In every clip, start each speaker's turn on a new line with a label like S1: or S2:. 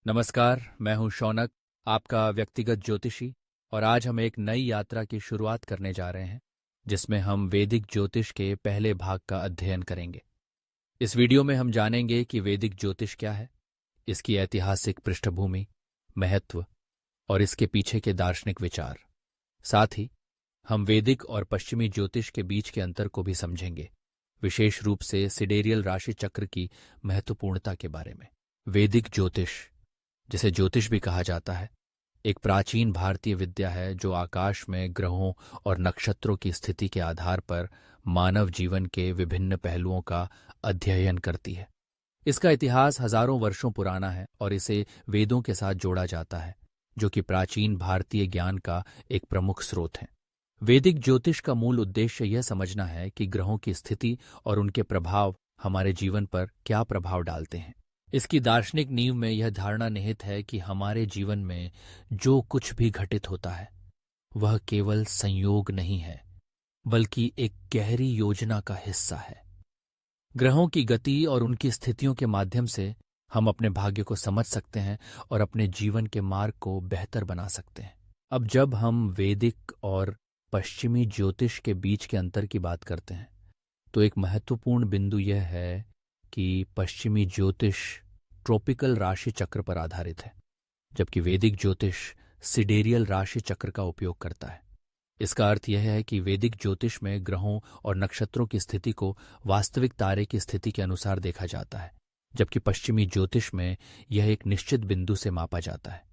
S1: नमस्कार, मैं हूं शौनक, आपका व्यक्तिगत ज्योतिषी। और आज हम एक नई यात्रा की शुरुआत करने जा रहे हैं, जिसमें हम वैदिक ज्योतिष के पहले भाग का अध्ययन करेंगे। इस वीडियो में हम जानेंगे कि वैदिक ज्योतिष क्या है, इसकी ऐतिहासिक पृष्ठभूमि, महत्व और इसके पीछे के दार्शनिक विचार। साथ ही हम वैदिक और पश्चिमी ज्योतिष के बीच के अंतर को भी समझेंगे, विशेष रूप से सिडेरियल राशि चक्र की महत्वपूर्णता के बारे में। वैदिक ज्योतिष, जिसे ज्योतिष भी कहा जाता है, एक प्राचीन भारतीय विद्या है जो आकाश में ग्रहों और नक्षत्रों की स्थिति के आधार पर मानव जीवन के विभिन्न पहलुओं का अध्ययन करती है। इसका इतिहास हजारों वर्षों पुराना है और इसे वेदों के साथ जोड़ा जाता है, जो कि प्राचीन भारतीय ज्ञान का एक प्रमुख स्रोत है। वैदिक ज्योतिष का मूल उद्देश्य यह समझना है कि ग्रहों की स्थिति और उनके प्रभाव हमारे जीवन पर क्या प्रभाव डालते हैं। इसकी दार्शनिक नींव में यह धारणा निहित है कि हमारे जीवन में जो कुछ भी घटित होता है वह केवल संयोग नहीं है, बल्कि एक गहरी योजना का हिस्सा है। ग्रहों की गति और उनकी स्थितियों के माध्यम से हम अपने भाग्य को समझ सकते हैं और अपने जीवन के मार्ग को बेहतर बना सकते हैं। अब जब हम वैदिक और पश्चिमी ज्योतिष के बीच के अंतर की बात करते हैं, तो एक महत्वपूर्ण बिंदु यह है कि पश्चिमी ज्योतिष ट्रॉपिकल राशि चक्र पर आधारित है, जबकि वैदिक ज्योतिष सिडेरियल राशि चक्र का उपयोग करता है। इसका अर्थ यह है कि वैदिक ज्योतिष में ग्रहों और नक्षत्रों की स्थिति को वास्तविक तारे की स्थिति के अनुसार देखा जाता है, जबकि पश्चिमी ज्योतिष में यह एक निश्चित बिंदु से मापा जाता है।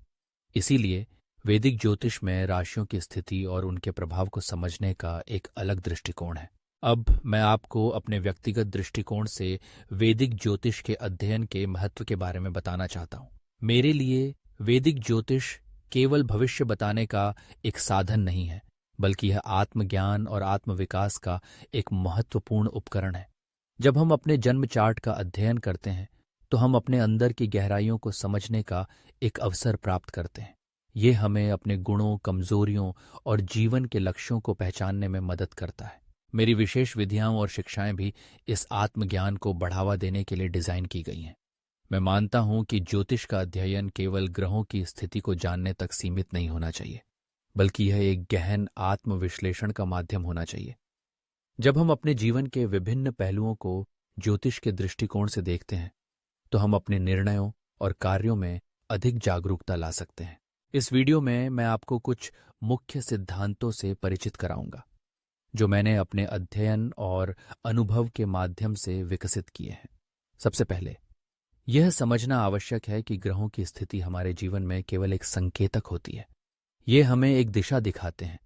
S1: इसीलिए वैदिक ज्योतिष में राशियों की स्थिति और उनके प्रभाव को समझने का एक अलग दृष्टिकोण है। अब मैं आपको अपने व्यक्तिगत दृष्टिकोण से वैदिक ज्योतिष के अध्ययन के महत्व के बारे में बताना चाहता हूँ। मेरे लिए वैदिक ज्योतिष केवल भविष्य बताने का एक साधन नहीं है, बल्कि यह आत्मज्ञान और आत्मविकास का एक महत्वपूर्ण उपकरण है। जब हम अपने जन्म चार्ट का अध्ययन करते हैं, तो हम अपने अंदर की गहराइयों को समझने का एक अवसर प्राप्त करते हैं। ये हमें अपने गुणों, कमजोरियों और जीवन के लक्ष्यों को पहचानने में मदद करता है। मेरी विशेष विधियां और शिक्षाएं भी इस आत्मज्ञान को बढ़ावा देने के लिए डिजाइन की गई हैं। मैं मानता हूं कि ज्योतिष का अध्ययन केवल ग्रहों की स्थिति को जानने तक सीमित नहीं होना चाहिए, बल्कि यह एक गहन आत्मविश्लेषण का माध्यम होना चाहिए। जब हम अपने जीवन के विभिन्न पहलुओं को ज्योतिष के दृष्टिकोण से देखते हैं, तो हम अपने निर्णयों और कार्यों में अधिक जागरूकता ला सकते हैं। इस वीडियो में मैं आपको कुछ मुख्य सिद्धांतों से परिचित कराऊंगा, जो मैंने अपने अध्ययन और अनुभव के माध्यम से विकसित किए हैं। सबसे पहले यह समझना आवश्यक है कि ग्रहों की स्थिति हमारे जीवन में केवल एक संकेतक होती है। ये हमें एक दिशा दिखाते हैं,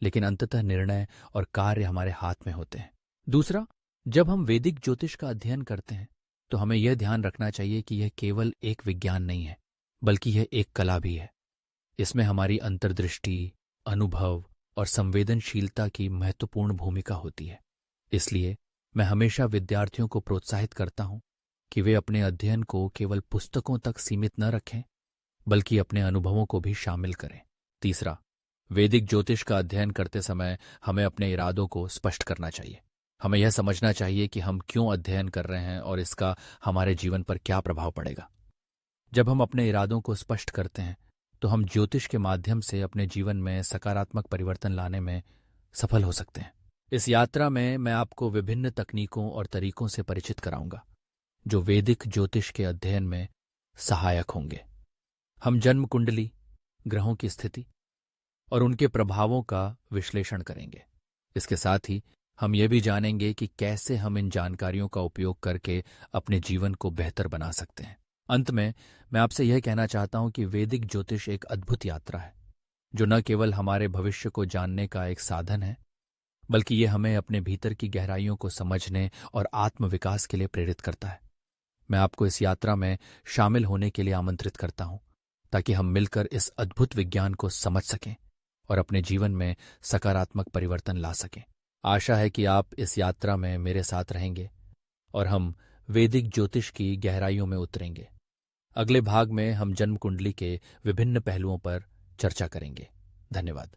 S1: लेकिन अंततः निर्णय और कार्य हमारे हाथ में होते हैं। दूसरा, जब हम वैदिक ज्योतिष का अध्ययन करते हैं, तो हमें यह ध्यान रखना चाहिए कि यह केवल एक विज्ञान नहीं है, बल्कि यह एक कला भी है। इसमें हमारी अंतर्दृष्टि, अनुभव और संवेदनशीलता की महत्वपूर्ण भूमिका होती है। इसलिए मैं हमेशा विद्यार्थियों को प्रोत्साहित करता हूं कि वे अपने अध्ययन को केवल पुस्तकों तक सीमित न रखें, बल्कि अपने अनुभवों को भी शामिल करें। तीसरा, वैदिक ज्योतिष का अध्ययन करते समय हमें अपने इरादों को स्पष्ट करना चाहिए। हमें यह समझना चाहिए कि हम क्यों अध्ययन कर रहे हैं और इसका हमारे जीवन पर क्या प्रभाव पड़ेगा। जब हम अपने इरादों को स्पष्ट करते हैं, तो हम ज्योतिष के माध्यम से अपने जीवन में सकारात्मक परिवर्तन लाने में सफल हो सकते हैं। इस यात्रा में मैं आपको विभिन्न तकनीकों और तरीकों से परिचित कराऊंगा, जो वैदिक ज्योतिष के अध्ययन में सहायक होंगे। हम जन्म कुंडली, ग्रहों की स्थिति और उनके प्रभावों का विश्लेषण करेंगे। इसके साथ ही हम ये भी जानेंगे कि कैसे हम इन जानकारियों का उपयोग करके अपने जीवन को बेहतर बना सकते हैं। अंत में मैं आपसे यह कहना चाहता हूं कि वैदिक ज्योतिष एक अद्भुत यात्रा है, जो न केवल हमारे भविष्य को जानने का एक साधन है, बल्कि ये हमें अपने भीतर की गहराइयों को समझने और आत्मविकास के लिए प्रेरित करता है। मैं आपको इस यात्रा में शामिल होने के लिए आमंत्रित करता हूं, ताकि हम मिलकर इस अद्भुत विज्ञान को समझ सकें और अपने जीवन में सकारात्मक परिवर्तन ला सकें। आशा है कि आप इस यात्रा में मेरे साथ रहेंगे और हम वैदिक ज्योतिष की गहराइयों में उतरेंगे। अगले भाग में हम जन्म कुंडली के विभिन्न पहलुओं पर चर्चा करेंगे। धन्यवाद।